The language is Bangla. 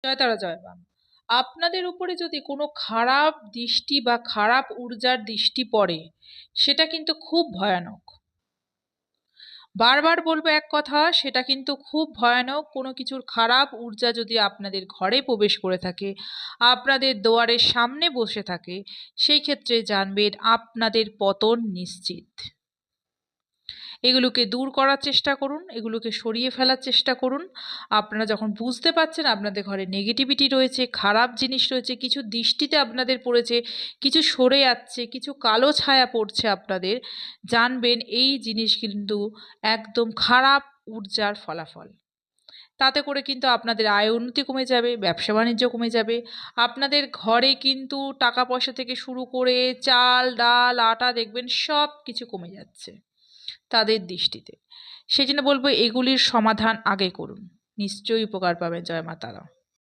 জয় তারা জয় মা। আপনাদের উপরে যদি কোনো খারাপ দৃষ্টি বা খারাপ ঊর্জার দৃষ্টি পড়ে, সেটা কিন্তু খুব ভয়ানক। বারবার বলবো এক কথা, সেটা কিন্তু খুব ভয়ানক। কোনো কিছুর খারাপ ঊর্জা যদি আপনাদের ঘরে প্রবেশ করে থাকে, আপনাদের দুয়ারের সামনে বসে থাকে, সেই ক্ষেত্রে জানবেন আপনাদের পতন নিশ্চিত। এগুলোকে দূর করার চেষ্টা করুন, এগুলোকে সরিয়ে ফেলার চেষ্টা করুন। আপনারা যখন বুঝতে পারছেন আপনাদের ঘরে নেগেটিভিটি রয়েছে, খারাপ জিনিস রয়েছে, কিছু দৃষ্টিতে আপনাদের পড়েছে, কিছু সরে যাচ্ছে, কিছু কালো ছায়া পড়ছে আপনাদের, জানবেন এই জিনিস কিন্তু একদম খারাপ ঊর্জার ফলাফল। তাতে করে কিন্তু আপনাদের আয় উন্নতি কমে যাবে, ব্যবসা বাণিজ্য কমে যাবে। আপনাদের ঘরে কিন্তু টাকা পয়সা থেকে শুরু করে চাল ডাল আটা দেখবেন সব কিছু কমে যাচ্ছে তাদের দৃষ্টিতে। সেই জন্য বলবো এগুলির সমাধান আগে করুন, নিশ্চয়ই উপকার পাবেন। জয় মা তারা।